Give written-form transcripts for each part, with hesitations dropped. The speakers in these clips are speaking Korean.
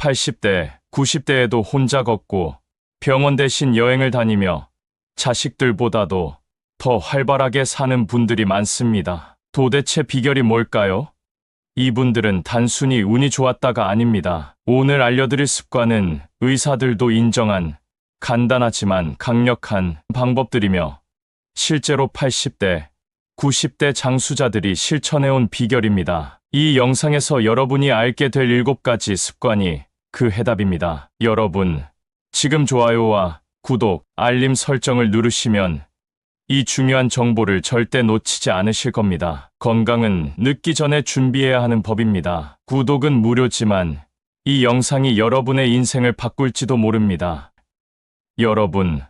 80대, 90대에도 혼자 걷고 병원 대신 여행을 다니며 자식들보다도 더 활발하게 사는 분들이 많습니다. 도대체 비결이 뭘까요? 이분들은 단순히 운이 좋았다가 아닙니다. 오늘 알려드릴 습관은 의사들도 인정한 간단하지만 강력한 방법들이며 실제로 80대, 90대 장수자들이 실천해온 비결입니다. 이 영상에서 여러분이 알게 될 7가지 습관이 그 해답입니다. 여러분, 지금 좋아요와 구독, 알림 설정을 누르시면 이 중요한 정보를 절대 놓치지 않으실 겁니다. 건강은 늦기 전에 준비해야 하는 법입니다. 구독은 무료지만 이 영상이 여러분의 인생을 바꿀지도 모릅니다. 여러분,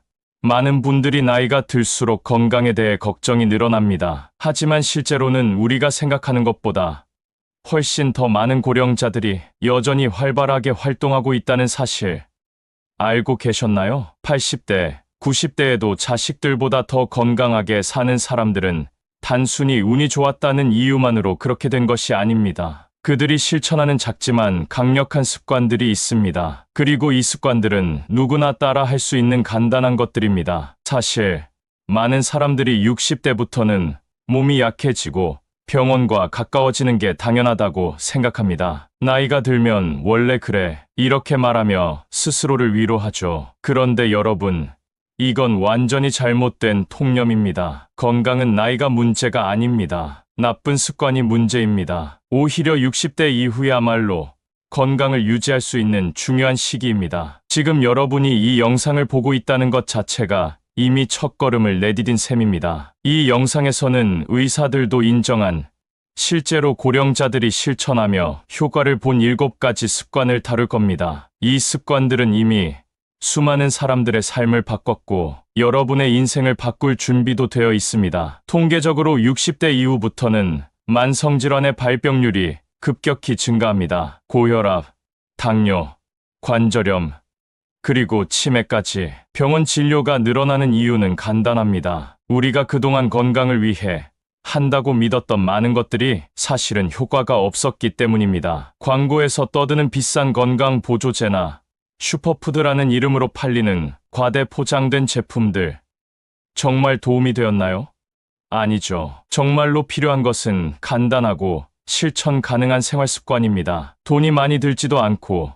많은 분들이 나이가 들수록 건강에 대해 걱정이 늘어납니다. 하지만 실제로는 우리가 생각하는 것보다 훨씬 더 많은 고령자들이 여전히 활발하게 활동하고 있다는 사실 알고 계셨나요? 80대, 90대에도 자식들보다 더 건강하게 사는 사람들은 단순히 운이 좋았다는 이유만으로 그렇게 된 것이 아닙니다. 그들이 실천하는 작지만 강력한 습관들이 있습니다. 그리고 이 습관들은 누구나 따라 할 수 있는 간단한 것들입니다. 사실 많은 사람들이 60대부터는 몸이 약해지고 병원과 가까워지는 게 당연하다고 생각합니다. 나이가 들면 원래 그래, 이렇게 말하며 스스로를 위로하죠. 그런데 여러분, 이건 완전히 잘못된 통념입니다. 건강은 나이가 문제가 아닙니다. 나쁜 습관이 문제입니다. 오히려 60대 이후야말로 건강을 유지할 수 있는 중요한 시기입니다. 지금 여러분이 이 영상을 보고 있다는 것 자체가 이미 첫걸음을 내디딘 셈입니다. 이 영상에서는 의사들도 인정한 실제로 고령자들이 실천하며 효과를 본 7가지 습관을 다룰 겁니다. 이 습관들은 이미 수많은 사람들의 삶을 바꿨고 여러분의 인생을 바꿀 준비도 되어 있습니다. 통계적으로 60대 이후부터는 만성질환의 발병률이 급격히 증가합니다. 고혈압, 당뇨, 관절염, 그리고 치매까지 병원 진료가 늘어나는 이유는 간단합니다. 우리가 그동안 건강을 위해 한다고 믿었던 많은 것들이 사실은 효과가 없었기 때문입니다. 광고에서 떠드는 비싼 건강 보조제나 슈퍼푸드라는 이름으로 팔리는 과대 포장된 제품들, 정말 도움이 되었나요? 아니죠. 정말로 필요한 것은 간단하고 실천 가능한 생활 습관입니다. 돈이 많이 들지도 않고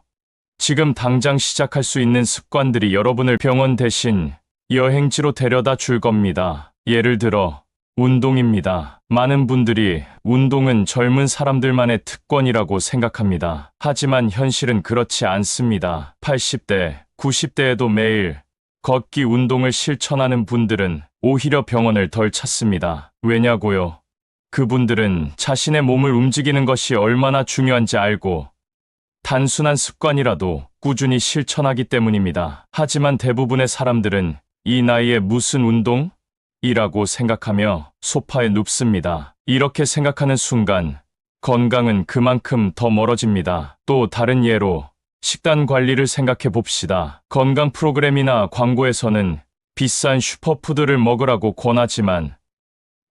지금 당장 시작할 수 있는 습관들이 여러분을 병원 대신 여행지로 데려다 줄 겁니다. 예를 들어 운동입니다. 많은 분들이 운동은 젊은 사람들만의 특권이라고 생각합니다. 하지만 현실은 그렇지 않습니다. 80대, 90대에도 매일 걷기 운동을 실천하는 분들은 오히려 병원을 덜 찾습니다. 왜냐고요? 그분들은 자신의 몸을 움직이는 것이 얼마나 중요한지 알고 단순한 습관이라도 꾸준히 실천하기 때문입니다. 하지만 대부분의 사람들은 이 나이에 무슨 운동? 이라고 생각하며 소파에 눕습니다. 이렇게 생각하는 순간 건강은 그만큼 더 멀어집니다. 또 다른 예로 식단 관리를 생각해 봅시다. 건강 프로그램이나 광고에서는 비싼 슈퍼푸드를 먹으라고 권하지만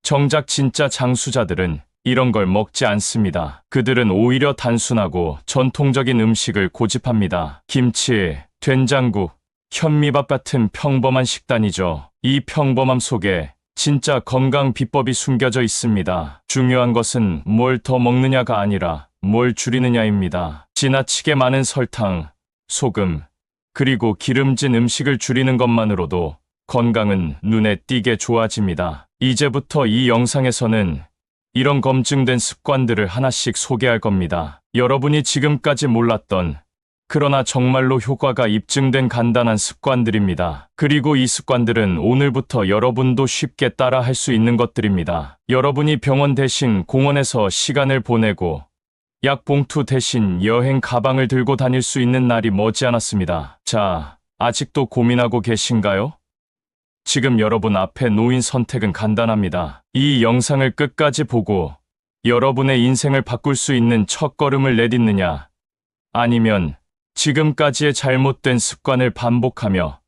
정작 진짜 장수자들은 이런 걸 먹지 않습니다. 그들은 오히려 단순하고 전통적인 음식을 고집합니다. 김치, 된장국, 현미밥 같은 평범한 식단이죠. 이 평범함 속에 진짜 건강 비법이 숨겨져 있습니다. 중요한 것은 뭘 더 먹느냐가 아니라 뭘 줄이느냐입니다. 지나치게 많은 설탕, 소금, 그리고 기름진 음식을 줄이는 것만으로도 건강은 눈에 띄게 좋아집니다. 이제부터 이 영상에서는 이런 검증된 습관들을 하나씩 소개할 겁니다. 여러분이 지금까지 몰랐던, 그러나 정말로 효과가 입증된 간단한 습관들입니다. 그리고 이 습관들은 오늘부터 여러분도 쉽게 따라 할 수 있는 것들입니다. 여러분이 병원 대신 공원에서 시간을 보내고 약 봉투 대신 여행 가방을 들고 다닐 수 있는 날이 머지않았습니다. 자, 아직도 고민하고 계신가요? 지금 여러분 앞에 놓인 선택은 간단합니다. 이 영상을 끝까지 보고 여러분의 인생을 바꿀 수 있는 첫걸음을 내딛느냐, 아니면 지금까지의 잘못된 습관을 반복하며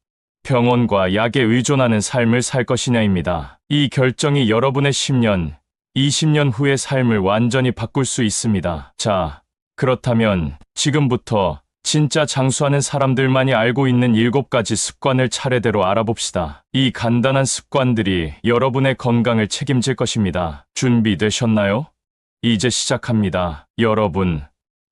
병원과 약에 의존하는 삶을 살 것이냐입니다. 이 결정이 여러분의 10년, 20년 후의 삶을 완전히 바꿀 수 있습니다. 자, 그렇다면 지금부터 진짜 장수하는 사람들만이 알고 있는 7가지 습관을 차례대로 알아봅시다. 이 간단한 습관들이 여러분의 건강을 책임질 것입니다. 준비되셨나요? 이제 시작합니다. 여러분,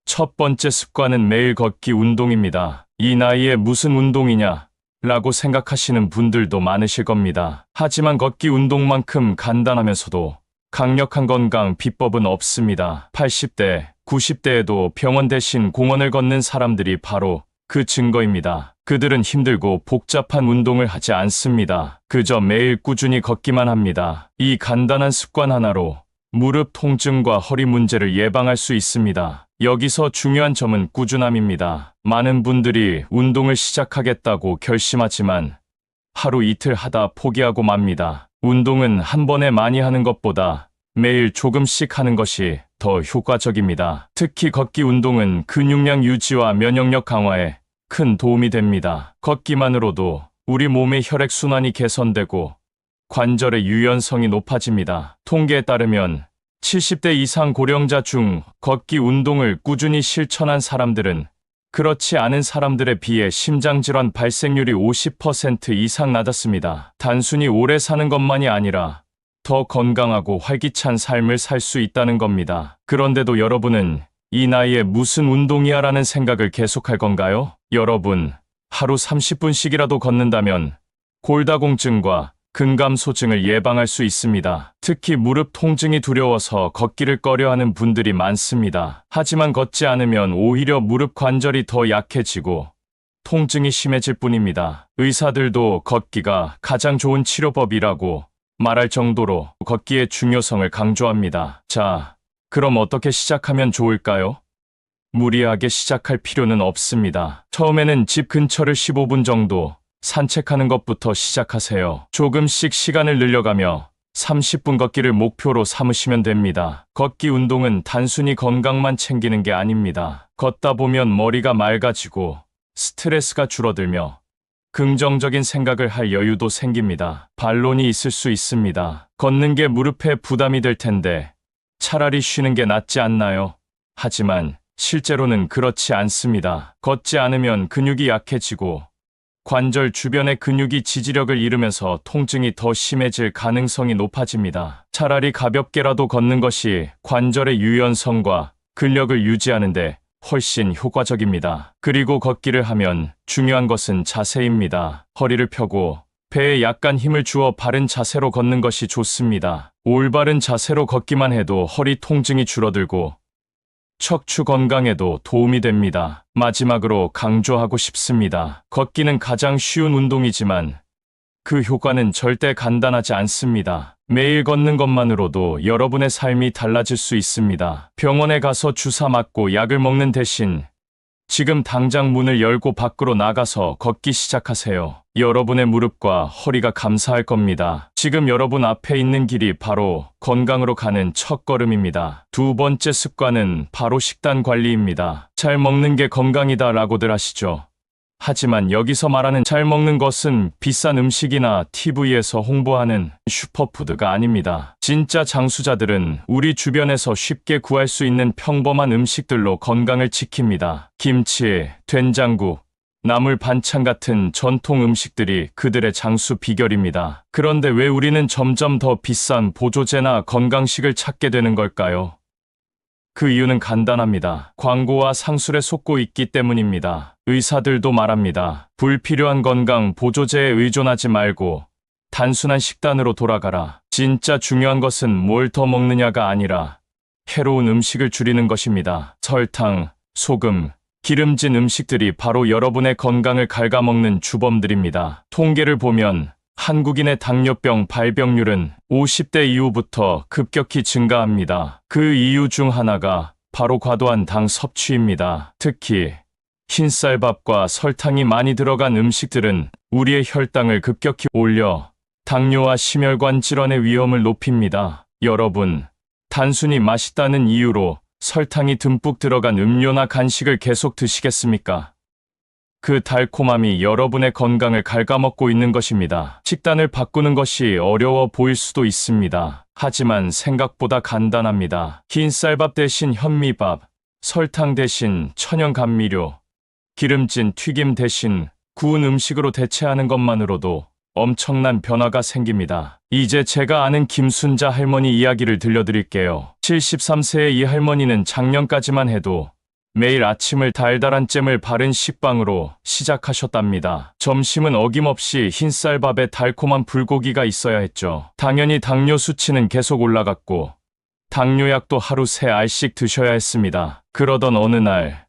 첫 번째 습관은 매일 걷기 운동입니다. 이 나이에 무슨 운동이냐? 라고 생각하시는 분들도 많으실 겁니다. 하지만 걷기 운동만큼 간단하면서도 강력한 건강 비법은 없습니다. 80대, 90대에도 병원 대신 공원을 걷는 사람들이 바로 그 증거입니다. 그들은 힘들고 복잡한 운동을 하지 않습니다. 그저 매일 꾸준히 걷기만 합니다. 이 간단한 습관 하나로 무릎 통증과 허리 문제를 예방할 수 있습니다. 여기서 중요한 점은 꾸준함입니다. 많은 분들이 운동을 시작하겠다고 결심하지만 하루 이틀 하다 포기하고 맙니다. 운동은 한 번에 많이 하는 것보다 매일 조금씩 하는 것이 더 효과적입니다. 특히 걷기 운동은 근육량 유지와 면역력 강화에 큰 도움이 됩니다. 걷기만으로도 우리 몸의 혈액순환이 개선되고 관절의 유연성이 높아집니다. 통계에 따르면 70대 이상 고령자 중 걷기 운동을 꾸준히 실천한 사람들은 그렇지 않은 사람들에 비해 심장질환 발생률이 50% 이상 낮았습니다. 단순히 오래 사는 것만이 아니라 더 건강하고 활기찬 삶을 살 수 있다는 겁니다. 그런데도 여러분은 이 나이에 무슨 운동이야 라는 생각을 계속할 건가요? 여러분, 하루 30분씩이라도 걷는다면 골다공증과 근감소증을 예방할 수 있습니다. 특히 무릎 통증이 두려워서 걷기를 꺼려하는 분들이 많습니다. 하지만 걷지 않으면 오히려 무릎 관절이 더 약해지고 통증이 심해질 뿐입니다. 의사들도 걷기가 가장 좋은 치료법이라고 말할 정도로 걷기의 중요성을 강조합니다. 자, 그럼 어떻게 시작하면 좋을까요? 무리하게 시작할 필요는 없습니다. 처음에는 집 근처를 15분 정도 산책하는 것부터 시작하세요. 조금씩 시간을 늘려가며 30분 걷기를 목표로 삼으시면 됩니다. 걷기 운동은 단순히 건강만 챙기는 게 아닙니다. 걷다 보면 머리가 맑아지고 스트레스가 줄어들며 긍정적인 생각을 할 여유도 생깁니다. 반론이 있을 수 있습니다. 걷는 게 무릎에 부담이 될 텐데 차라리 쉬는 게 낫지 않나요? 하지만 실제로는 그렇지 않습니다. 걷지 않으면 근육이 약해지고 관절 주변의 근육이 지지력을 잃으면서 통증이 더 심해질 가능성이 높아집니다. 차라리 가볍게라도 걷는 것이 관절의 유연성과 근력을 유지하는데 훨씬 효과적입니다. 그리고 걷기를 하면 중요한 것은 자세입니다. 허리를 펴고 배에 약간 힘을 주어 바른 자세로 걷는 것이 좋습니다. 올바른 자세로 걷기만 해도 허리 통증이 줄어들고 척추 건강에도 도움이 됩니다. 마지막으로 강조하고 싶습니다. 걷기는 가장 쉬운 운동이지만 그 효과는 절대 간단하지 않습니다. 매일 걷는 것만으로도 여러분의 삶이 달라질 수 있습니다. 병원에 가서 주사 맞고 약을 먹는 대신 지금 당장 문을 열고 밖으로 나가서 걷기 시작하세요. 여러분의 무릎과 허리가 감사할 겁니다. 지금 여러분 앞에 있는 길이 바로 건강으로 가는 첫걸음입니다. 두 번째 습관은 바로 식단 관리입니다. 잘 먹는 게 건강이다 라고들 하시죠. 하지만 여기서 말하는 잘 먹는 것은 비싼 음식이나 TV에서 홍보하는 슈퍼푸드가 아닙니다. 진짜 장수자들은 우리 주변에서 쉽게 구할 수 있는 평범한 음식들로 건강을 지킵니다. 김치, 된장국, 나물 반찬 같은 전통 음식들이 그들의 장수 비결입니다. 그런데 왜 우리는 점점 더 비싼 보조제나 건강식을 찾게 되는 걸까요? 그 이유는 간단합니다. 광고와 상술에 속고 있기 때문입니다. 의사들도 말합니다. 불필요한 건강 보조제에 의존하지 말고 단순한 식단으로 돌아가라. 진짜 중요한 것은 뭘 더 먹느냐가 아니라 해로운 음식을 줄이는 것입니다. 설탕, 소금, 기름진 음식들이 바로 여러분의 건강을 갉아먹는 주범들입니다. 통계를 보면 한국인의 당뇨병 발병률은 50대 이후부터 급격히 증가합니다. 그 이유 중 하나가 바로 과도한 당 섭취입니다. 특히 흰쌀밥과 설탕이 많이 들어간 음식들은 우리의 혈당을 급격히 올려 당뇨와 심혈관 질환의 위험을 높입니다. 여러분, 단순히 맛있다는 이유로 설탕이 듬뿍 들어간 음료나 간식을 계속 드시겠습니까? 그 달콤함이 여러분의 건강을 갉아먹고 있는 것입니다. 식단을 바꾸는 것이 어려워 보일 수도 있습니다. 하지만 생각보다 간단합니다. 흰쌀밥 대신 현미밥, 설탕 대신 천연 감미료, 기름진 튀김 대신 구운 음식으로 대체하는 것만으로도 엄청난 변화가 생깁니다. 이제 제가 아는 김순자 할머니 이야기를 들려드릴게요. 73세의 이 할머니는 작년까지만 해도 매일 아침을 달달한 잼을 바른 식빵으로 시작하셨답니다. 점심은 어김없이 흰쌀밥에 달콤한 불고기가 있어야 했죠. 당연히 당뇨 수치는 계속 올라갔고 당뇨약도 하루 3알씩 드셔야 했습니다. 그러던 어느 날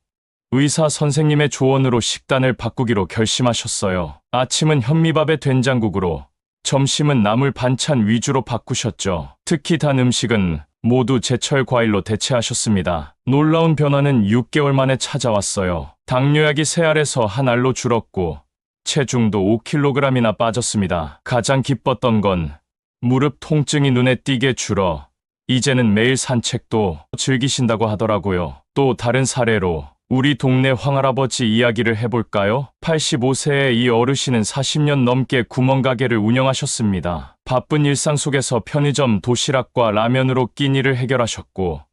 의사 선생님의 조언으로 식단을 바꾸기로 결심하셨어요. 아침은 현미밥에 된장국으로, 점심은 나물 반찬 위주로 바꾸셨죠. 특히 단 음식은 모두 제철 과일로 대체하셨습니다. 놀라운 변화는 6개월 만에 찾아왔어요. 당뇨약이 3알에서 1알로 줄었고 체중도 5kg이나 빠졌습니다. 가장 기뻤던 건 무릎 통증이 눈에 띄게 줄어 이제는 매일 산책도 즐기신다고 하더라고요. 또 다른 사례로 우리 동네 황할아버지 이야기를 해볼까요? 85세의 이 어르신은 40년 넘게 구멍가게를 운영하셨습니다. 바쁜 일상 속에서 편의점 도시락과 라면으로 끼니를 해결하셨고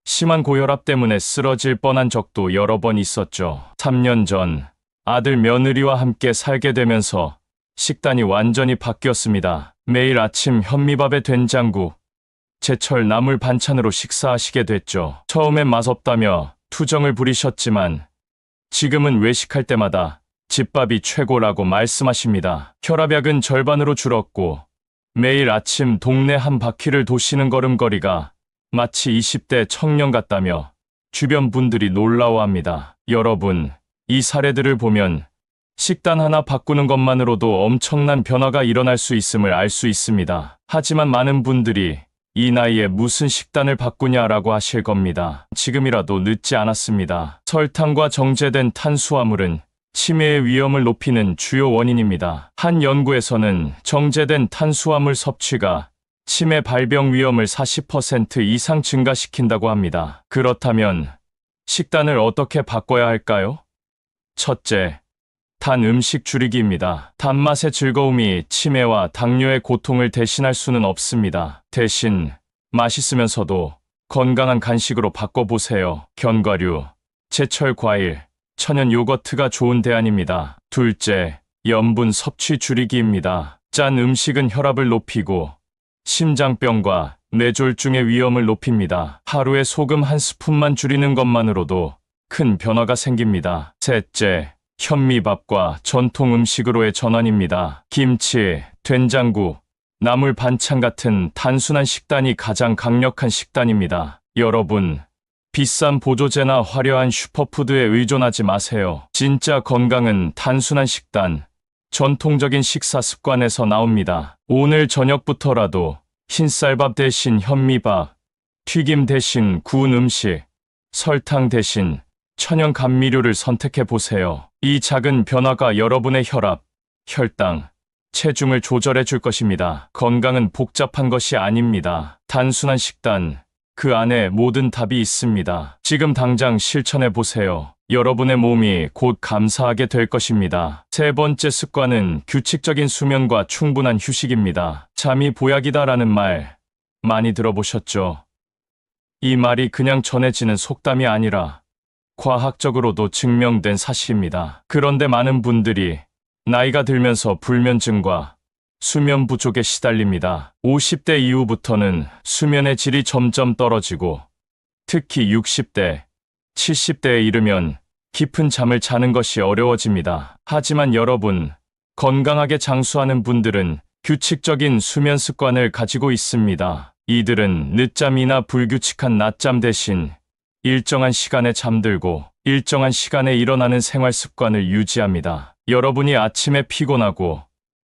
심한 고혈압 때문에 쓰러질 뻔한 적도 여러 번 있었죠. 3년 전 아들 며느리와 함께 살게 되면서 식단이 완전히 바뀌었습니다. 매일 아침 현미밥에 된장국, 제철 나물 반찬으로 식사하시게 됐죠. 처음엔 맛없다며 투정을 부리셨지만 지금은 외식할 때마다 집밥이 최고라고 말씀하십니다. 혈압약은 절반으로 줄었고 매일 아침 동네 한 바퀴를 도시는 걸음걸이가 마치 20대 청년 같다며 주변 분들이 놀라워합니다. 여러분, 이 사례들을 보면 식단 하나 바꾸는 것만으로도 엄청난 변화가 일어날 수 있음을 알 수 있습니다. 하지만 많은 분들이 이 나이에 무슨 식단을 바꾸냐라고 하실 겁니다. 지금이라도 늦지 않았습니다. 설탕과 정제된 탄수화물은 치매의 위험을 높이는 주요 원인입니다. 한 연구에서는 정제된 탄수화물 섭취가 치매 발병 위험을 40% 이상 증가시킨다고 합니다. 그렇다면 식단을 어떻게 바꿔야 할까요? 첫째, 단 음식 줄이기입니다. 단맛의 즐거움이 치매와 당뇨의 고통을 대신할 수는 없습니다. 대신 맛있으면서도 건강한 간식으로 바꿔보세요. 견과류, 제철 과일, 천연 요거트가 좋은 대안입니다. 둘째, 염분 섭취 줄이기입니다. 짠 음식은 혈압을 높이고 심장병과 뇌졸중의 위험을 높입니다. 하루에 소금 1스푼만 줄이는 것만으로도 큰 변화가 생깁니다. 셋째, 현미밥과 전통 음식으로의 전환입니다. 김치, 된장국, 나물 반찬 같은 단순한 식단이 가장 강력한 식단입니다. 여러분, 비싼 보조제나 화려한 슈퍼푸드에 의존하지 마세요. 진짜 건강은 단순한 식단, 전통적인 식사 습관에서 나옵니다. 오늘 저녁부터라도 흰쌀밥 대신 현미밥, 튀김 대신 구운 음식, 설탕 대신 천연 감미료를 선택해 보세요. 이 작은 변화가 여러분의 혈압, 혈당, 체중을 조절해 줄 것입니다. 건강은 복잡한 것이 아닙니다. 단순한 식단, 그 안에 모든 답이 있습니다. 지금 당장 실천해 보세요. 여러분의 몸이 곧 감사하게 될 것입니다. 세 번째 습관은 규칙적인 수면과 충분한 휴식입니다. 잠이 보약이다라는 말 많이 들어보셨죠? 이 말이 그냥 전해지는 속담이 아니라 과학적으로도 증명된 사실입니다. 그런데 많은 분들이 나이가 들면서 불면증과 수면 부족에 시달립니다. 50대 이후부터는 수면의 질이 점점 떨어지고 특히 60대, 70대에 이르면 깊은 잠을 자는 것이 어려워집니다. 하지만 여러분, 건강하게 장수하는 분들은 규칙적인 수면 습관을 가지고 있습니다. 이들은 늦잠이나 불규칙한 낮잠 대신 일정한 시간에 잠들고 일정한 시간에 일어나는 생활 습관을 유지합니다. 여러분이 아침에 피곤하고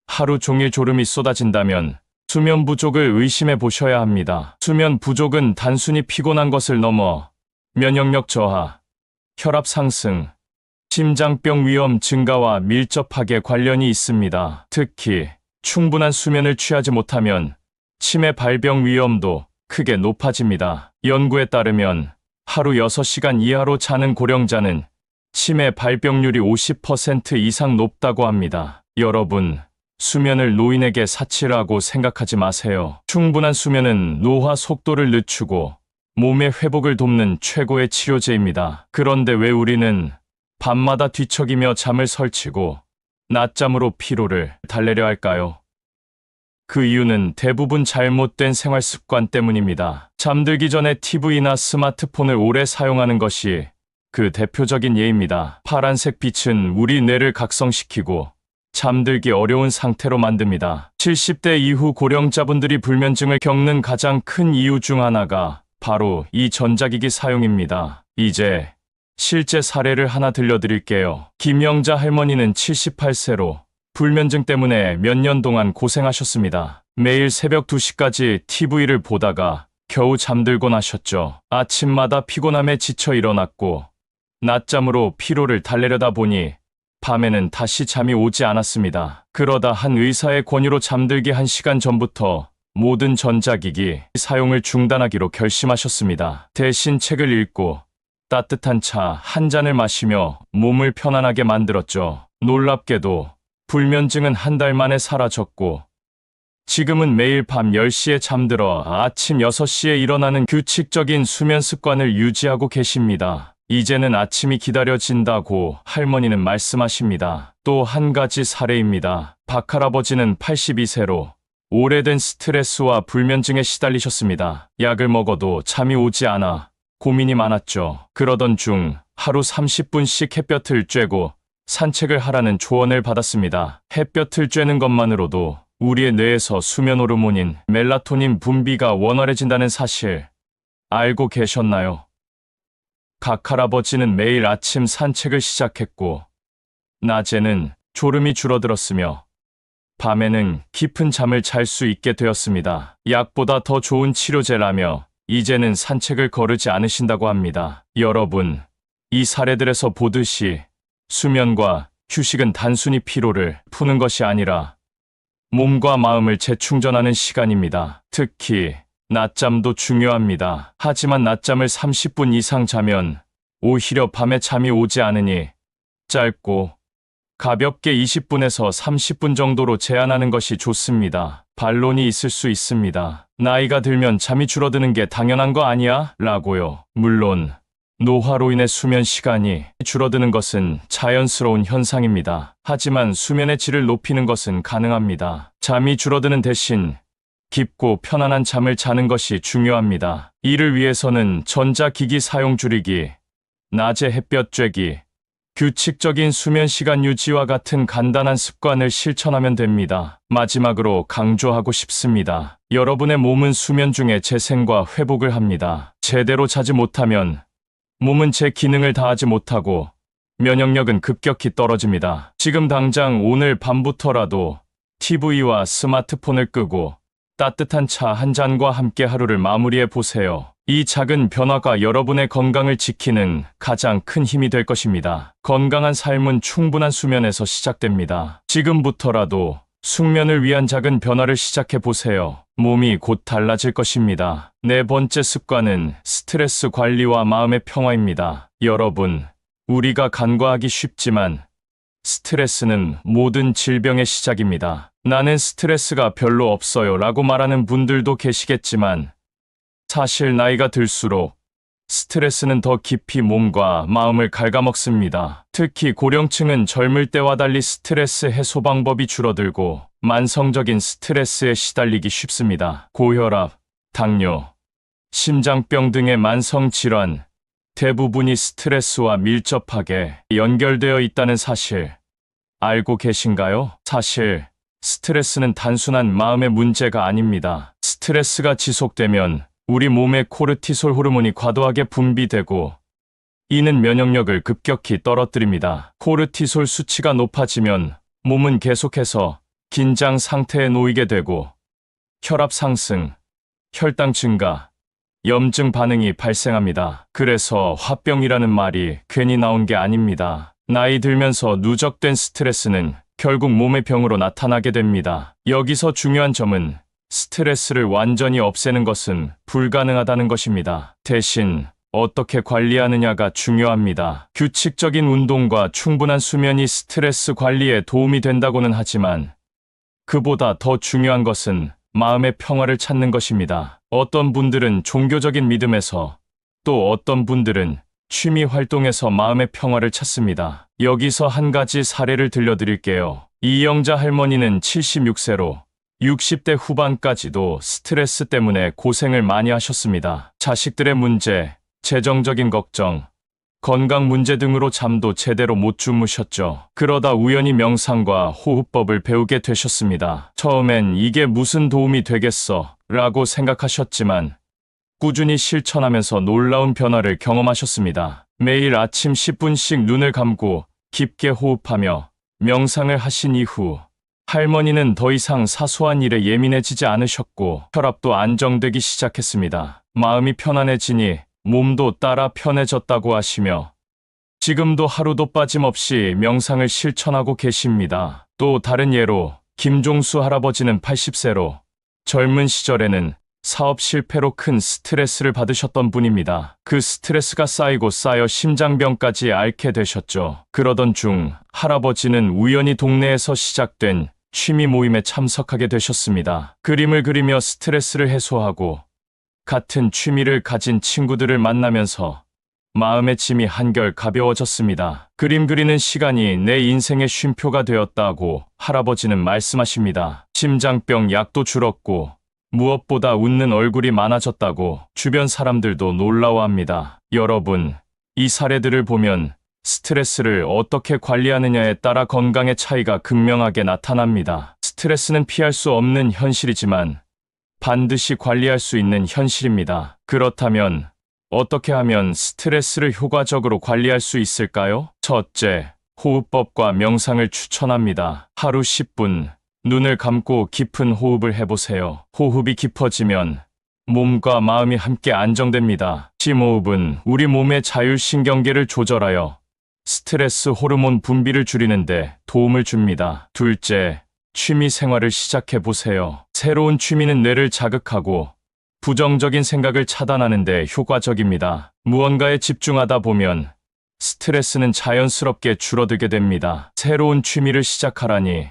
하루 종일 졸음이 쏟아진다면 수면 부족을 의심해 보셔야 합니다. 수면 부족은 단순히 피곤한 것을 넘어 면역력 저하, 혈압 상승, 심장병 위험 증가와 밀접하게 관련이 있습니다. 특히 충분한 수면을 취하지 못하면 치매 발병 위험도 크게 높아집니다. 연구에 따르면 하루 6시간 이하로 자는 고령자는 치매 발병률이 50% 이상 높다고 합니다. 여러분, 수면을 노인에게 사치라고 생각하지 마세요. 충분한 수면은 노화 속도를 늦추고 몸의 회복을 돕는 최고의 치료제입니다. 그런데 왜 우리는 밤마다 뒤척이며 잠을 설치고 낮잠으로 피로를 달래려 할까요? 그 이유는 대부분 잘못된 생활 습관 때문입니다. 잠들기 전에 TV나 스마트폰을 오래 사용하는 것이 그 대표적인 예입니다. 파란색 빛은 우리 뇌를 각성시키고 잠들기 어려운 상태로 만듭니다. 70대 이후 고령자분들이 불면증을 겪는 가장 큰 이유 중 하나가 바로 이 전자기기 사용입니다. 이제 실제 사례를 하나 들려드릴게요. 김영자 할머니는 78세로 불면증 때문에 몇 년 동안 고생하셨습니다. 매일 새벽 2시까지 TV를 보다가 겨우 잠들곤 하셨죠. 아침마다 피곤함에 지쳐 일어났고 낮잠으로 피로를 달래려다 보니 밤에는 다시 잠이 오지 않았습니다. 그러다 한 의사의 권유로 잠들기 1시간 전부터 모든 전자기기 사용을 중단하기로 결심하셨습니다. 대신 책을 읽고 따뜻한 차 한 잔을 마시며 몸을 편안하게 만들었죠. 놀랍게도 불면증은 한 달 만에 사라졌고 지금은 매일 밤 10시에 잠들어 아침 6시에 일어나는 규칙적인 수면 습관을 유지하고 계십니다. 이제는 아침이 기다려진다고 할머니는 말씀하십니다. 또 한 가지 사례입니다. 박할아버지는 82세로 오래된 스트레스와 불면증에 시달리셨습니다. 약을 먹어도 잠이 오지 않아 고민이 많았죠. 그러던 중 하루 30분씩 햇볕을 쬐고 산책을 하라는 조언을 받았습니다. 햇볕을 쬐는 것만으로도 우리의 뇌에서 수면 호르몬인 멜라토닌 분비가 원활해진다는 사실 알고 계셨나요? 각 할아버지는 매일 아침 산책을 시작했고 낮에는 졸음이 줄어들었으며 밤에는 깊은 잠을 잘 수 있게 되었습니다. 약보다 더 좋은 치료제라며 이제는 산책을 거르지 않으신다고 합니다. 여러분, 이 사례들에서 보듯이 수면과 휴식은 단순히 피로를 푸는 것이 아니라 몸과 마음을 재충전하는 시간입니다. 특히 낮잠도 중요합니다. 하지만 낮잠을 30분 이상 자면 오히려 밤에 잠이 오지 않으니 짧고 가볍게 20분에서 30분 정도로 제한하는 것이 좋습니다. 반론이 있을 수 있습니다. 나이가 들면 잠이 줄어드는 게 당연한 거 아니야? 라고요. 물론 노화로 인해 수면 시간이 줄어드는 것은 자연스러운 현상입니다. 하지만 수면의 질을 높이는 것은 가능합니다. 잠이 줄어드는 대신 깊고 편안한 잠을 자는 것이 중요합니다. 이를 위해서는 전자기기 사용 줄이기, 낮에 햇볕 쬐기, 규칙적인 수면 시간 유지와 같은 간단한 습관을 실천하면 됩니다. 마지막으로 강조하고 싶습니다. 여러분의 몸은 수면 중에 재생과 회복을 합니다. 제대로 자지 못하면 몸은 제 기능을 다하지 못하고 면역력은 급격히 떨어집니다. 지금 당장 오늘 밤부터라도 TV와 스마트폰을 끄고 따뜻한 차 한 잔과 함께 하루를 마무리해 보세요. 이 작은 변화가 여러분의 건강을 지키는 가장 큰 힘이 될 것입니다. 건강한 삶은 충분한 수면에서 시작됩니다. 지금부터라도 숙면을 위한 작은 변화를 시작해 보세요. 몸이 곧 달라질 것입니다. 네 번째 습관은 스트레스 관리와 마음의 평화입니다. 여러분, 우리가 간과하기 쉽지만 스트레스는 모든 질병의 시작입니다. 나는 스트레스가 별로 없어요 라고 말하는 분들도 계시겠지만 사실 나이가 들수록 스트레스는 더 깊이 몸과 마음을 갉아먹습니다. 특히 고령층은 젊을 때와 달리 스트레스 해소 방법이 줄어들고 만성적인 스트레스에 시달리기 쉽습니다. 고혈압, 당뇨, 심장병 등의 만성 질환, 대부분이 스트레스와 밀접하게 연결되어 있다는 사실 알고 계신가요? 사실 스트레스는 단순한 마음의 문제가 아닙니다. 스트레스가 지속되면 우리 몸의 코르티솔 호르몬이 과도하게 분비되고 이는 면역력을 급격히 떨어뜨립니다. 코르티솔 수치가 높아지면 몸은 계속해서 긴장 상태에 놓이게 되고 혈압 상승, 혈당 증가, 염증 반응이 발생합니다. 그래서 화병이라는 말이 괜히 나온 게 아닙니다. 나이 들면서 누적된 스트레스는 결국 몸의 병으로 나타나게 됩니다. 여기서 중요한 점은 스트레스를 완전히 없애는 것은 불가능하다는 것입니다. 대신 어떻게 관리하느냐가 중요합니다. 규칙적인 운동과 충분한 수면이 스트레스 관리에 도움이 된다고는 하지만 그보다 더 중요한 것은 마음의 평화를 찾는 것입니다. 어떤 분들은 종교적인 믿음에서 또 어떤 분들은 취미 활동에서 마음의 평화를 찾습니다. 여기서 한 가지 사례를 들려드릴게요. 이영자 할머니는 76세로 60대 후반까지도 스트레스 때문에 고생을 많이 하셨습니다. 자식들의 문제, 재정적인 걱정, 건강 문제 등으로 잠도 제대로 못 주무셨죠. 그러다 우연히 명상과 호흡법을 배우게 되셨습니다. 처음엔 이게 무슨 도움이 되겠어 라고 생각하셨지만 꾸준히 실천하면서 놀라운 변화를 경험하셨습니다. 매일 아침 10분씩 눈을 감고 깊게 호흡하며 명상을 하신 이후 할머니는 더 이상 사소한 일에 예민해지지 않으셨고 혈압도 안정되기 시작했습니다. 마음이 편안해지니 몸도 따라 편해졌다고 하시며 지금도 하루도 빠짐없이 명상을 실천하고 계십니다. 또 다른 예로 김종수 할아버지는 80세로 젊은 시절에는 사업 실패로 큰 스트레스를 받으셨던 분입니다. 그 스트레스가 쌓이고 쌓여 심장병까지 앓게 되셨죠. 그러던 중 할아버지는 우연히 동네에서 시작된 취미 모임에 참석하게 되셨습니다. 그림을 그리며 스트레스를 해소하고 같은 취미를 가진 친구들을 만나면서 마음의 짐이 한결 가벼워졌습니다. 그림 그리는 시간이 내 인생의 쉼표가 되었다고 할아버지는 말씀하십니다. 심장병 약도 줄었고 무엇보다 웃는 얼굴이 많아졌다고 주변 사람들도 놀라워합니다. 여러분, 이 사례들을 보면 스트레스를 어떻게 관리하느냐에 따라 건강의 차이가 극명하게 나타납니다. 스트레스는 피할 수 없는 현실이지만 반드시 관리할 수 있는 현실입니다. 그렇다면 어떻게 하면 스트레스를 효과적으로 관리할 수 있을까요? 첫째, 호흡법과 명상을 추천합니다. 하루 10분, 눈을 감고 깊은 호흡을 해보세요. 호흡이 깊어지면 몸과 마음이 함께 안정됩니다. 심호흡은 우리 몸의 자율신경계를 조절하여 스트레스 호르몬 분비를 줄이는데 도움을 줍니다. 둘째, 취미 생활을 시작해보세요. 새로운 취미는 뇌를 자극하고 부정적인 생각을 차단하는 데 효과적입니다. 무언가에 집중하다 보면 스트레스는 자연스럽게 줄어들게 됩니다. 새로운 취미를 시작하라니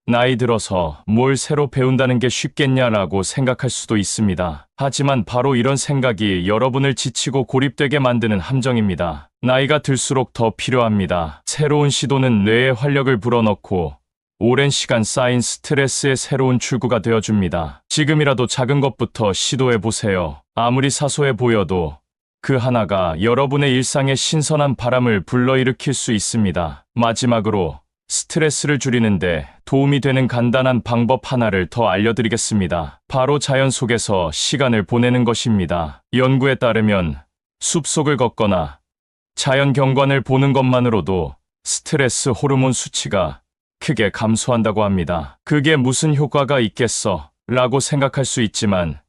나이 들어서 뭘 새로 배운다는 게 쉽겠냐라고 생각할 수도 있습니다. 하지만 바로 이런 생각이 여러분을 지치고 고립되게 만드는 함정입니다. 나이가 들수록 더 필요합니다. 새로운 시도는 뇌에 활력을 불어넣고 오랜 시간 쌓인 스트레스의 새로운 출구가 되어줍니다. 지금이라도 작은 것부터 시도해보세요. 아무리 사소해 보여도 그 하나가 여러분의 일상에 신선한 바람을 불러일으킬 수 있습니다. 마지막으로 스트레스를 줄이는데 도움이 되는 간단한 방법 하나를 더 알려드리겠습니다. 바로 자연 속에서 시간을 보내는 것입니다. 연구에 따르면 숲속을 걷거나 자연 경관을 보는 것만으로도 스트레스 호르몬 수치가 크게 감소한다고 합니다. 그게 무슨 효과가 있겠어? 라고 생각할 수 있지만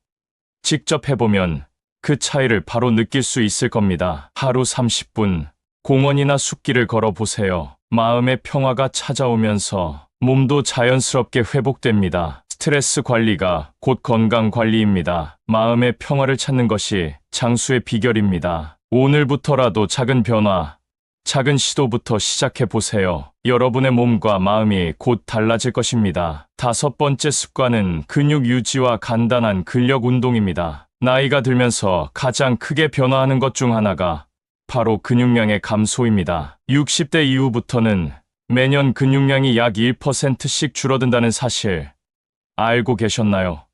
직접 해보면 그 차이를 바로 느낄 수 있을 겁니다. 하루 30분 공원이나 숲길을 걸어보세요. 마음의 평화가 찾아오면서 몸도 자연스럽게 회복됩니다. 스트레스 관리가 곧 건강 관리입니다. 마음의 평화를 찾는 것이 장수의 비결입니다. 오늘부터라도 작은 변화, 작은 시도부터 시작해보세요. 여러분의 몸과 마음이 곧 달라질 것입니다. 다섯 번째 습관은 근육 유지와 간단한 근력 운동입니다. 나이가 들면서 가장 크게 변화하는 것 중 하나가 바로 근육량의 감소입니다. 60대 이후부터는 매년 근육량이 약 1%씩 줄어든다는 사실 알고 계셨나요?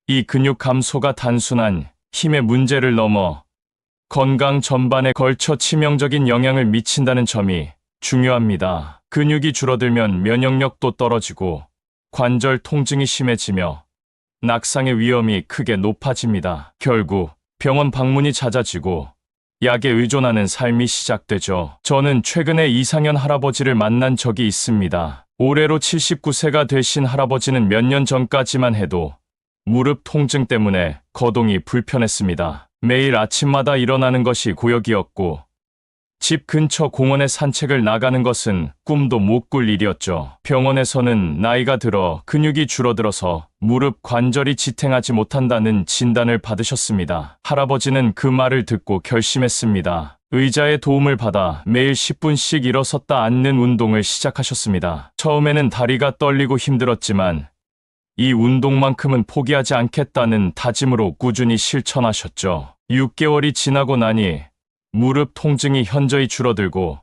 이 근육 감소가 단순한 힘의 문제를 넘어 건강 전반에 걸쳐 치명적인 영향을 미친다는 점이 중요합니다. 근육이 줄어들면 면역력도 떨어지고 관절 통증이 심해지며 낙상의 위험이 크게 높아집니다. 결국 병원 방문이 잦아지고 약에 의존하는 삶이 시작되죠. 저는 최근에 이상현 할아버지를 만난 적이 있습니다. 올해로 79세가 되신 할아버지는 몇 년 전까지만 해도 무릎 통증 때문에 거동이 불편했습니다. 매일 아침마다 일어나는 것이 고역이었고 집 근처 공원에 산책을 나가는 것은 꿈도 못 꿀 일이었죠. 병원에서는 나이가 들어 근육이 줄어들어서 무릎 관절이 지탱하지 못한다는 진단을 받으셨습니다. 할아버지는 그 말을 듣고 결심했습니다. 의자의 도움을 받아 매일 10분씩 일어섰다 앉는 운동을 시작하셨습니다. 처음에는 다리가 떨리고 힘들었지만 이 운동만큼은 포기하지 않겠다는 다짐으로 꾸준히 실천하셨죠. 6개월이 지나고 나니 무릎 통증이 현저히 줄어들고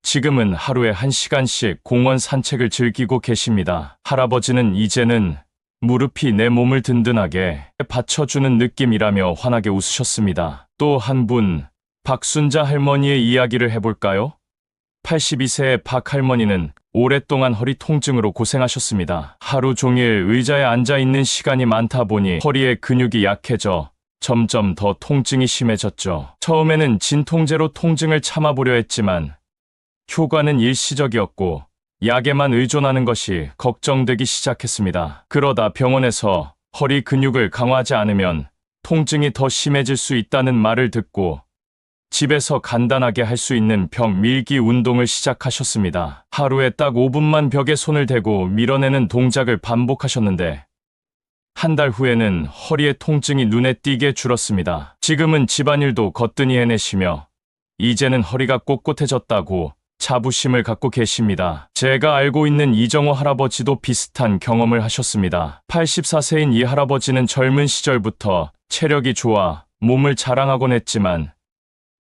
지금은 하루에 1시간씩 공원 산책을 즐기고 계십니다. 할아버지는 이제는 무릎이 내 몸을 든든하게 받쳐주는 느낌이라며 환하게 웃으셨습니다. 또 한 분, 박순자 할머니의 이야기를 해볼까요? 82세의 박 할머니는 오랫동안 허리 통증으로 고생하셨습니다. 하루 종일 의자에 앉아 있는 시간이 많다 보니 허리의 근육이 약해져 점점 더 통증이 심해졌죠. 처음에는 진통제로 통증을 참아보려 했지만 효과는 일시적이었고 약에만 의존하는 것이 걱정되기 시작했습니다. 그러다 병원에서 허리 근육을 강화하지 않으면 통증이 더 심해질 수 있다는 말을 듣고 집에서 간단하게 할 수 있는 벽 밀기 운동을 시작하셨습니다. 하루에 딱 5분만 벽에 손을 대고 밀어내는 동작을 반복하셨는데 한 달 후에는 허리의 통증이 눈에 띄게 줄었습니다. 지금은 집안일도 거뜬히 해내시며 이제는 허리가 꼿꼿해졌다고 자부심을 갖고 계십니다. 제가 알고 있는 이정호 할아버지도 비슷한 경험을 하셨습니다. 84세인 이 할아버지는 젊은 시절부터 체력이 좋아 몸을 자랑하곤 했지만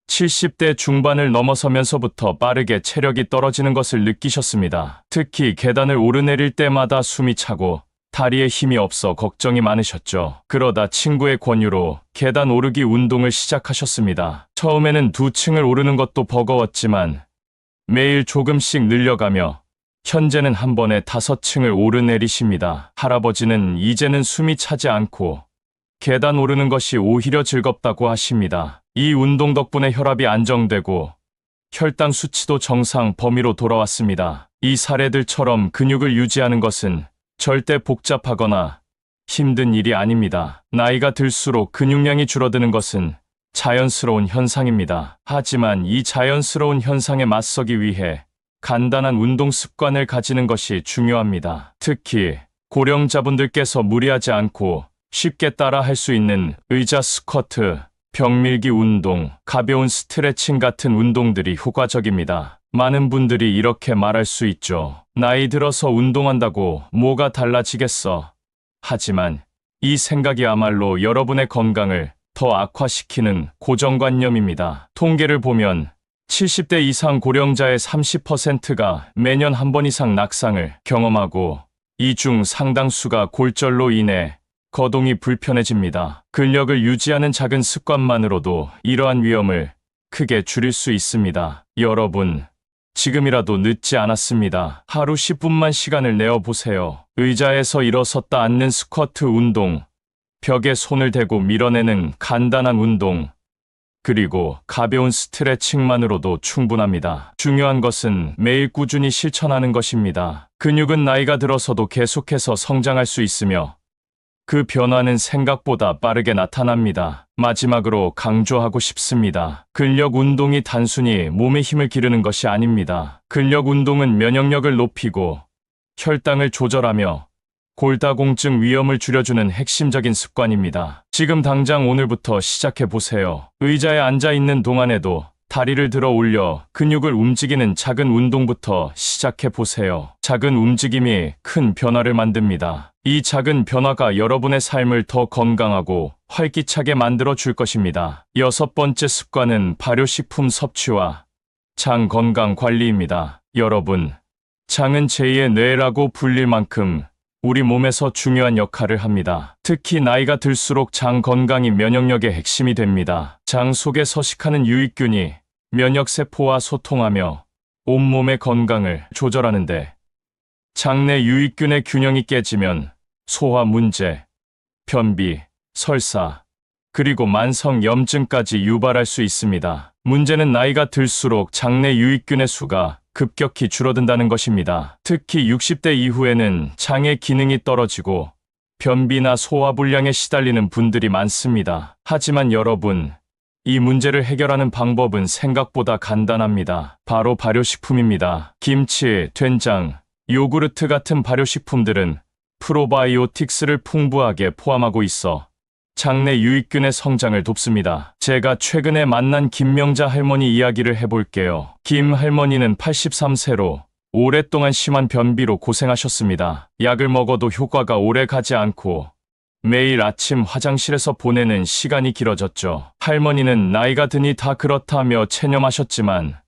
70대 중반을 넘어서면서부터 빠르게 체력이 떨어지는 것을 느끼셨습니다. 특히 계단을 오르내릴 때마다 숨이 차고 다리에 힘이 없어 걱정이 많으셨죠. 그러다 친구의 권유로 계단 오르기 운동을 시작하셨습니다. 처음에는 2층을 오르는 것도 버거웠지만 매일 조금씩 늘려가며 현재는 한 번에 5층을 오르내리십니다. 할아버지는 이제는 숨이 차지 않고 계단 오르는 것이 오히려 즐겁다고 하십니다. 이 운동 덕분에 혈압이 안정되고 혈당 수치도 정상 범위로 돌아왔습니다. 이 사례들처럼 근육을 유지하는 것은 절대 복잡하거나 힘든 일이 아닙니다. 나이가 들수록 근육량이 줄어드는 것은 자연스러운 현상입니다. 하지만 이 자연스러운 현상에 맞서기 위해 간단한 운동 습관을 가지는 것이 중요합니다. 특히 고령자분들께서 무리하지 않고 쉽게 따라 할 수 있는 의자 스쿼트, 벽밀기 운동, 가벼운 스트레칭 같은 운동들이 효과적입니다. 많은 분들이 이렇게 말할 수 있죠. 나이 들어서 운동한다고 뭐가 달라지겠어. 하지만 이 생각이야말로 여러분의 건강을 더 악화시키는 고정관념입니다. 통계를 보면 70대 이상 고령자의 30%가 매년 한 번 이상 낙상을 경험하고 이 중 상당수가 골절로 인해 거동이 불편해집니다. 근력을 유지하는 작은 습관만으로도 이러한 위험을 크게 줄일 수 있습니다. 여러분, 지금이라도 늦지 않았습니다. 하루 10분만 시간을 내어보세요. 의자에서 일어섰다 앉는 스쿼트 운동, 벽에 손을 대고 밀어내는 간단한 운동, 그리고 가벼운 스트레칭만으로도 충분합니다. 중요한 것은 매일 꾸준히 실천하는 것입니다. 근육은 나이가 들어서도 계속해서 성장할 수 있으며 그 변화는 생각보다 빠르게 나타납니다. 마지막으로 강조하고 싶습니다. 근력 운동이 단순히 몸의 힘을 기르는 것이 아닙니다. 근력 운동은 면역력을 높이고 혈당을 조절하며 골다공증 위험을 줄여주는 핵심적인 습관입니다. 지금 당장 오늘부터 시작해보세요. 의자에 앉아 있는 동안에도 다리를 들어 올려 근육을 움직이는 작은 운동부터 시작해보세요. 작은 움직임이 큰 변화를 만듭니다. 이 작은 변화가 여러분의 삶을 더 건강하고 활기차게 만들어 줄 것입니다. 6번째 습관은 발효식품 섭취와 장 건강 관리입니다. 여러분, 장은 제2의 뇌라고 불릴 만큼 우리 몸에서 중요한 역할을 합니다. 특히 나이가 들수록 장 건강이 면역력의 핵심이 됩니다. 장 속에 서식하는 유익균이 면역세포와 소통하며 온몸의 건강을 조절하는데 장내 유익균의 균형이 깨지면 소화 문제, 변비, 설사, 그리고 만성 염증까지 유발할 수 있습니다. 문제는 나이가 들수록 장내 유익균의 수가 급격히 줄어든다는 것입니다. 특히 60대 이후에는 장의 기능이 떨어지고 변비나 소화불량에 시달리는 분들이 많습니다. 하지만 여러분, 이 문제를 해결하는 방법은 생각보다 간단합니다. 바로 발효식품입니다. 김치, 된장, 요구르트 같은 발효식품들은 프로바이오틱스를 풍부하게 포함하고 있어 장내 유익균의 성장을 돕습니다. 제가 최근에 만난 김명자 할머니 이야기를 해볼게요. 김 할머니는 83세로 오랫동안 심한 변비로 고생하셨습니다. 약을 먹어도 효과가 오래 가지 않고 매일 아침 화장실에서 보내는 시간이 길어졌죠. 할머니는 나이가 드니 다 그렇다며 체념하셨지만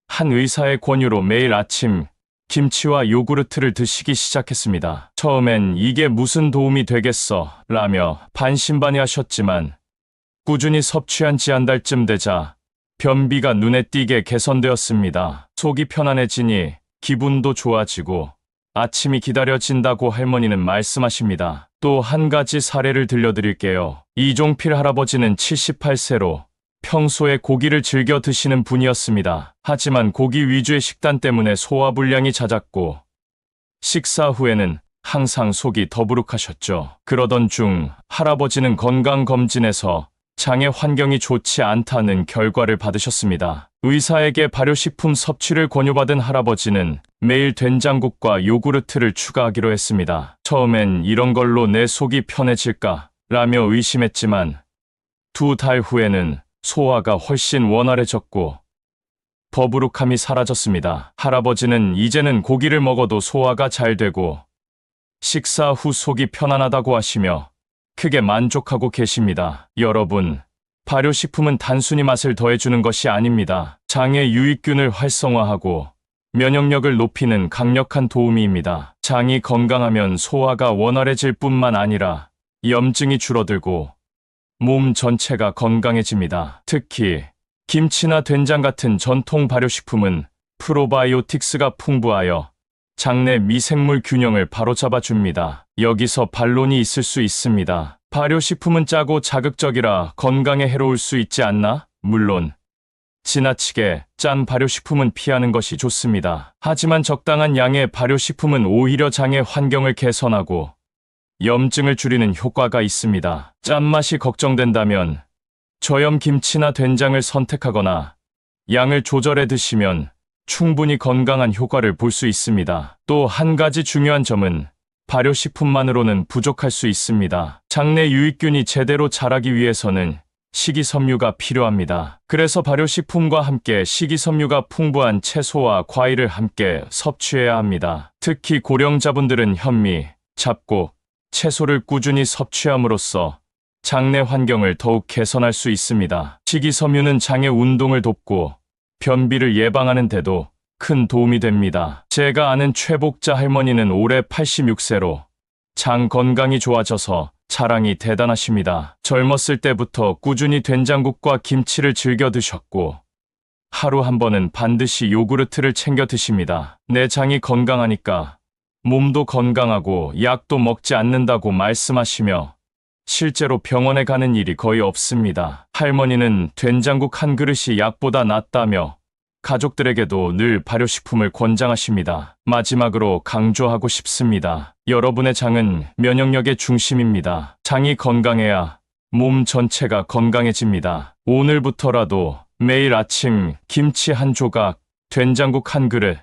한 의사의 권유로 매일 아침 김치와 요구르트를 드시기 시작했습니다. 처음엔 이게 무슨 도움이 되겠어 라며 반신반의하셨지만 꾸준히 섭취한 지 한 달쯤 되자 변비가 눈에 띄게 개선되었습니다. 속이 편안해지니 기분도 좋아지고 아침이 기다려진다고 할머니는 말씀하십니다. 또 한 가지 사례를 들려드릴게요. 이종필 할아버지는 78세로 평소에 고기를 즐겨 드시는 분이었습니다. 하지만 고기 위주의 식단 때문에 소화불량이 잦았고 식사 후에는 항상 속이 더부룩하셨죠. 그러던 중 할아버지는 건강검진에서 장의 환경이 좋지 않다는 결과를 받으셨습니다. 의사에게 발효식품 섭취를 권유받은 할아버지는 매일 된장국과 요구르트를 추가하기로 했습니다. 처음엔 이런 걸로 내 속이 편해질까 라며 의심했지만 2달 후에는 소화가 훨씬 원활해졌고 더부룩함이 사라졌습니다. 할아버지는 이제는 고기를 먹어도 소화가 잘 되고 식사 후 속이 편안하다고 하시며 크게 만족하고 계십니다. 여러분, 발효식품은 단순히 맛을 더해주는 것이 아닙니다. 장의 유익균을 활성화하고 면역력을 높이는 강력한 도우미입니다. 장이 건강하면 소화가 원활해질 뿐만 아니라 염증이 줄어들고 몸 전체가 건강해집니다. 특히 김치나 된장 같은 전통 발효식품은 프로바이오틱스가 풍부하여 장내 미생물 균형을 바로잡아 줍니다. 여기서 반론이 있을 수 있습니다. 발효식품은 짜고 자극적이라 건강에 해로울 수 있지 않나? 물론 지나치게 짠 발효식품은 피하는 것이 좋습니다. 하지만 적당한 양의 발효식품은 오히려 장의 환경을 개선하고 염증을 줄이는 효과가 있습니다. 짠맛이 걱정된다면 저염 김치나 된장을 선택하거나 양을 조절해 드시면 충분히 건강한 효과를 볼 수 있습니다. 또 한 가지 중요한 점은 발효식품만으로는 부족할 수 있습니다. 장내 유익균이 제대로 자라기 위해서는 식이섬유가 필요합니다. 그래서 발효식품과 함께 식이섬유가 풍부한 채소와 과일을 함께 섭취해야 합니다. 특히 고령자분들은 현미, 잡곡, 채소를 꾸준히 섭취함으로써 장내 환경을 더욱 개선할 수 있습니다. 식이섬유는 장의 운동을 돕고 변비를 예방하는 데도 큰 도움이 됩니다. 제가 아는 최복자 할머니는 올해 86세로 장 건강이 좋아져서 자랑이 대단하십니다. 젊었을 때부터 꾸준히 된장국과 김치를 즐겨 드셨고 하루 한 번은 반드시 요구르트를 챙겨 드십니다. 내 장이 건강하니까 몸도 건강하고 약도 먹지 않는다고 말씀하시며 실제로 병원에 가는 일이 거의 없습니다. 할머니는 된장국 한 그릇이 약보다 낫다며 가족들에게도 늘 발효식품을 권장하십니다. 마지막으로 강조하고 싶습니다. 여러분의 장은 면역력의 중심입니다. 장이 건강해야 몸 전체가 건강해집니다. 오늘부터라도 매일 아침 김치 한 조각, 된장국 한 그릇,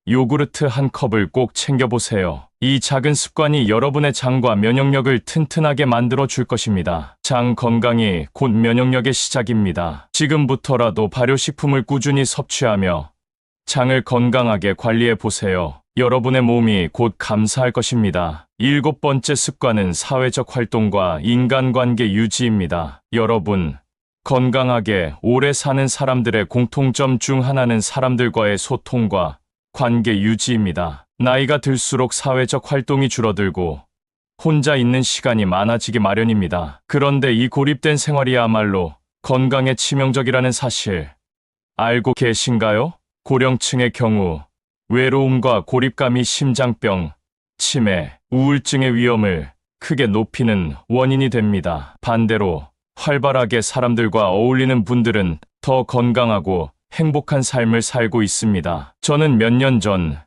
요구르트 한 컵을 꼭 챙겨보세요. 이 작은 습관이 여러분의 장과 면역력을 튼튼하게 만들어 줄 것입니다. 장 건강이 곧 면역력의 시작입니다. 지금부터라도 발효식품을 꾸준히 섭취하며 장을 건강하게 관리해 보세요. 여러분의 몸이 곧 감사할 것입니다. 7번째 습관은 사회적 활동과 인간관계 유지입니다. 여러분, 건강하게 오래 사는 사람들의 공통점 중 하나는 사람들과의 소통과 관계 유지입니다. 나이가 들수록 사회적 활동이 줄어들고 혼자 있는 시간이 많아지기 마련입니다. 그런데 이 고립된 생활이야말로 건강에 치명적이라는 사실 알고 계신가요? 고령층의 경우 외로움과 고립감이 심장병, 치매, 우울증의 위험을 크게 높이는 원인이 됩니다. 반대로 활발하게 사람들과 어울리는 분들은 더 건강하고 행복한 삶을 살고 있습니다. 저는 몇 년 전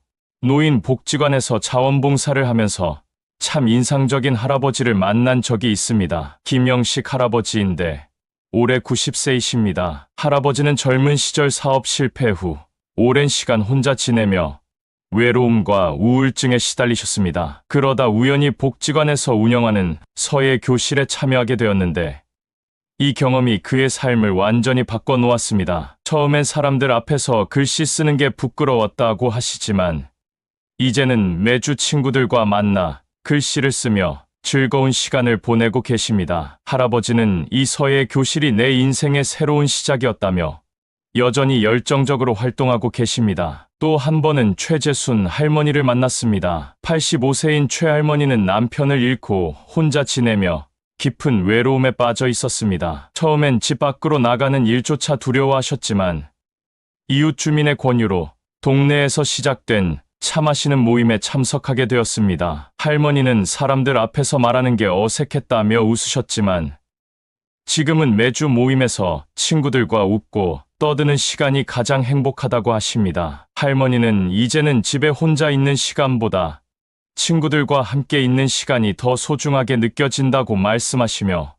노인복지관에서 자원봉사를 하면서 참 인상적인 할아버지를 만난 적이 있습니다. 김영식 할아버지인데 올해 90세이십니다. 할아버지는 젊은 시절 사업 실패 후 오랜 시간 혼자 지내며 외로움과 우울증에 시달리셨습니다. 그러다 우연히 복지관에서 운영하는 서예 교실에 참여하게 되었는데 이 경험이 그의 삶을 완전히 바꿔놓았습니다. 처음엔 사람들 앞에서 글씨 쓰는 게 부끄러웠다고 하시지만 이제는 매주 친구들과 만나 글씨를 쓰며 즐거운 시간을 보내고 계십니다. 할아버지는 이 서예 교실이 내 인생의 새로운 시작이었다며 여전히 열정적으로 활동하고 계십니다. 또 한 번은 최재순 할머니를 만났습니다. 85세인 최할머니는 남편을 잃고 혼자 지내며 깊은 외로움에 빠져 있었습니다. 처음엔 집 밖으로 나가는 일조차 두려워하셨지만 이웃 주민의 권유로 동네에서 시작된 차 마시는 모임에 참석하게 되었습니다. 할머니는 사람들 앞에서 말하는 게 어색했다며 웃으셨지만 지금은 매주 모임에서 친구들과 웃고 떠드는 시간이 가장 행복하다고 하십니다. 할머니는 이제는 집에 혼자 있는 시간보다 친구들과 함께 있는 시간이 더 소중하게 느껴진다고 말씀하시며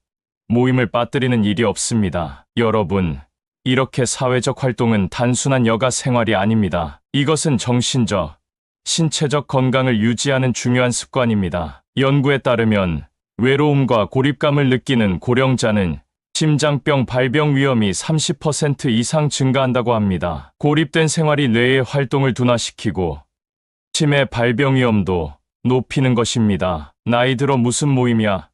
모임을 빠뜨리는 일이 없습니다. 여러분, 이렇게 사회적 활동은 단순한 여가 생활이 아닙니다. 이것은 정신적, 신체적 건강을 유지하는 중요한 습관입니다. 연구에 따르면 외로움과 고립감을 느끼는 고령자는 심장병 발병 위험이 30% 이상 증가한다고 합니다. 고립된 생활이 뇌의 활동을 둔화시키고 치매 발병 위험도 높이는 것입니다. 나이 들어 무슨 모임이야?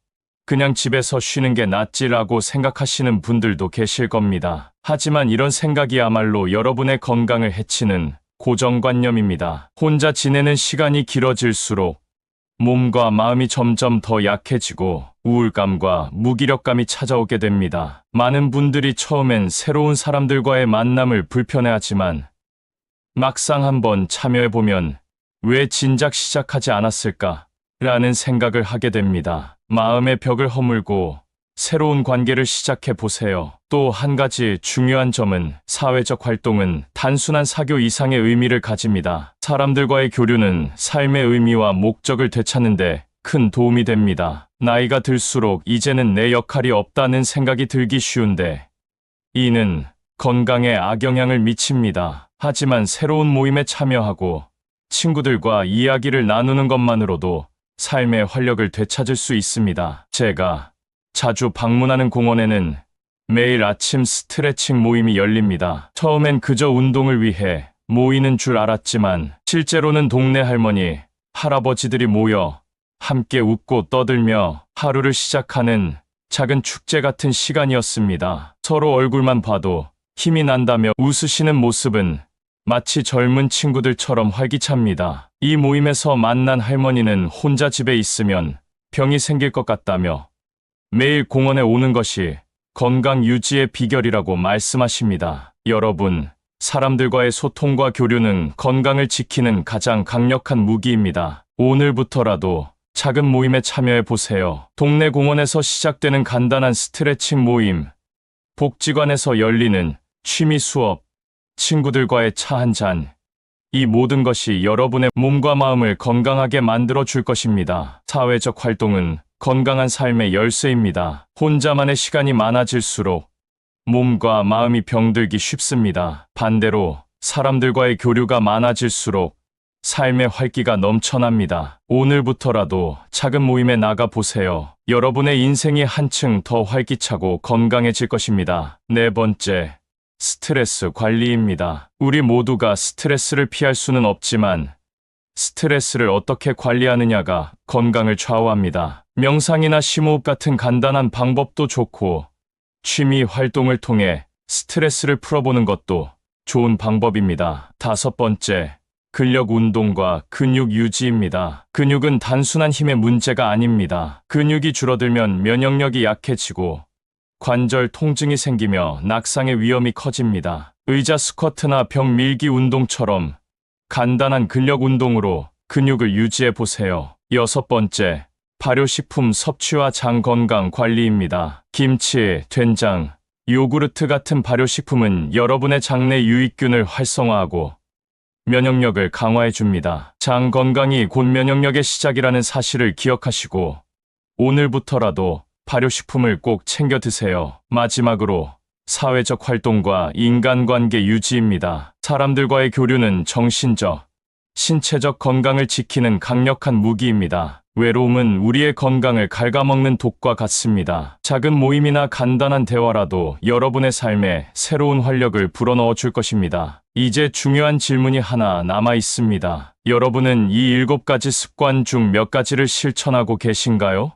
그냥 집에서 쉬는 게 낫지라고 생각하시는 분들도 계실 겁니다. 하지만 이런 생각이야말로 여러분의 건강을 해치는 고정관념입니다. 혼자 지내는 시간이 길어질수록 몸과 마음이 점점 더 약해지고 우울감과 무기력감이 찾아오게 됩니다. 많은 분들이 처음엔 새로운 사람들과의 만남을 불편해하지만 막상 한번 참여해보면 왜 진작 시작하지 않았을까? 라는 생각을 하게 됩니다. 마음의 벽을 허물고 새로운 관계를 시작해 보세요. 또 한 가지 중요한 점은 사회적 활동은 단순한 사교 이상의 의미를 가집니다. 사람들과의 교류는 삶의 의미와 목적을 되찾는데 큰 도움이 됩니다. 나이가 들수록 이제는 내 역할이 없다는 생각이 들기 쉬운데 이는 건강에 악영향을 미칩니다. 하지만 새로운 모임에 참여하고 친구들과 이야기를 나누는 것만으로도 삶의 활력을 되찾을 수 있습니다. 제가 자주 방문하는 공원에는 매일 아침 스트레칭 모임이 열립니다. 처음엔 그저 운동을 위해 모이는 줄 알았지만 실제로는 동네 할머니, 할아버지들이 모여 함께 웃고 떠들며 하루를 시작하는 작은 축제 같은 시간이었습니다. 서로 얼굴만 봐도 힘이 난다며 웃으시는 모습은 마치 젊은 친구들처럼 활기찹니다. 이 모임에서 만난 할머니는 혼자 집에 있으면 병이 생길 것 같다며 매일 공원에 오는 것이 건강 유지의 비결이라고 말씀하십니다. 여러분, 사람들과의 소통과 교류는 건강을 지키는 가장 강력한 무기입니다. 오늘부터라도 작은 모임에 참여해 보세요. 동네 공원에서 시작되는 간단한 스트레칭 모임, 복지관에서 열리는 취미 수업, 친구들과의 차 한 잔, 이 모든 것이 여러분의 몸과 마음을 건강하게 만들어 줄 것입니다. 사회적 활동은 건강한 삶의 열쇠입니다. 혼자만의 시간이 많아질수록 몸과 마음이 병들기 쉽습니다. 반대로 사람들과의 교류가 많아질수록 삶의 활기가 넘쳐납니다. 오늘부터라도 작은 모임에 나가 보세요. 여러분의 인생이 한층 더 활기차고 건강해질 것입니다. 네 번째, 스트레스 관리입니다. 우리 모두가 스트레스를 피할 수는 없지만 스트레스를 어떻게 관리하느냐가 건강을 좌우합니다. 명상이나 심호흡 같은 간단한 방법도 좋고 취미 활동을 통해 스트레스를 풀어보는 것도 좋은 방법입니다. 다섯 번째, 근력 운동과 근육 유지입니다. 근육은 단순한 힘의 문제가 아닙니다. 근육이 줄어들면 면역력이 약해지고 관절 통증이 생기며 낙상의 위험이 커집니다. 의자 스쿼트나 벽 밀기 운동처럼 간단한 근력 운동으로 근육을 유지해 보세요. 여섯 번째, 발효식품 섭취와 장 건강 관리입니다. 김치, 된장, 요구르트 같은 발효식품은 여러분의 장내 유익균을 활성화하고 면역력을 강화해 줍니다. 장 건강이 곧 면역력의 시작이라는 사실을 기억하시고 오늘부터라도 발효식품을 꼭 챙겨 드세요. 마지막으로 사회적 활동과 인간관계 유지입니다. 사람들과의 교류는 정신적, 신체적 건강을 지키는 강력한 무기입니다. 외로움은 우리의 건강을 갉아먹는 독과 같습니다. 작은 모임이나 간단한 대화라도 여러분의 삶에 새로운 활력을 불어넣어 줄 것입니다. 이제 중요한 질문이 하나 남아 있습니다. 여러분은 이 7가지 습관 중 몇 가지를 실천하고 계신가요?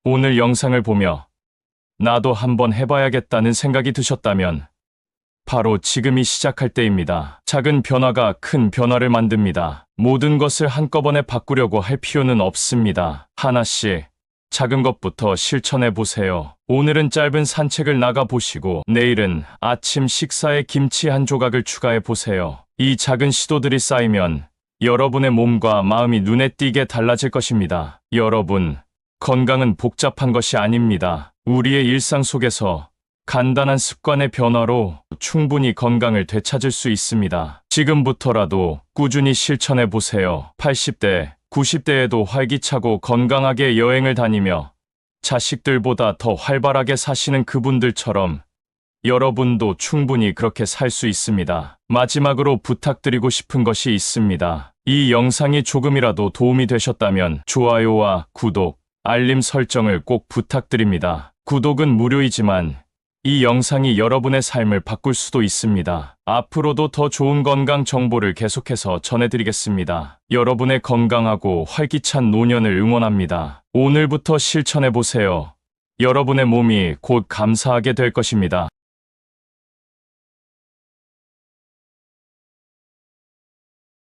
오늘 영상을 보며 나도 한번 해봐야겠다는 생각이 드셨다면 바로 지금이 시작할 때입니다. 작은 변화가 큰 변화를 만듭니다. 모든 것을 한꺼번에 바꾸려고 할 필요는 없습니다. 하나씩 작은 것부터 실천해 보세요. 오늘은 짧은 산책을 나가 보시고 내일은 아침 식사에 김치 한 조각을 추가해 보세요. 이 작은 시도들이 쌓이면 여러분의 몸과 마음이 눈에 띄게 달라질 것입니다. 여러분, 건강은 복잡한 것이 아닙니다. 우리의 일상 속에서 간단한 습관의 변화로 충분히 건강을 되찾을 수 있습니다. 지금부터라도 꾸준히 실천해 보세요. 80대, 90대에도 활기차고 건강하게 여행을 다니며 자식들보다 더 활발하게 사시는 그분들처럼 여러분도 충분히 그렇게 살 수 있습니다. 마지막으로 부탁드리고 싶은 것이 있습니다. 이 영상이 조금이라도 도움이 되셨다면 좋아요와 구독, 알림 설정을 꼭 부탁드립니다. 구독은 무료이지만 이 영상이 여러분의 삶을 바꿀 수도 있습니다. 앞으로도 더 좋은 건강 정보를 계속해서 전해드리겠습니다. 여러분의 건강하고 활기찬 노년을 응원합니다. 오늘부터 실천해보세요. 여러분의 몸이 곧 감사하게 될 것입니다.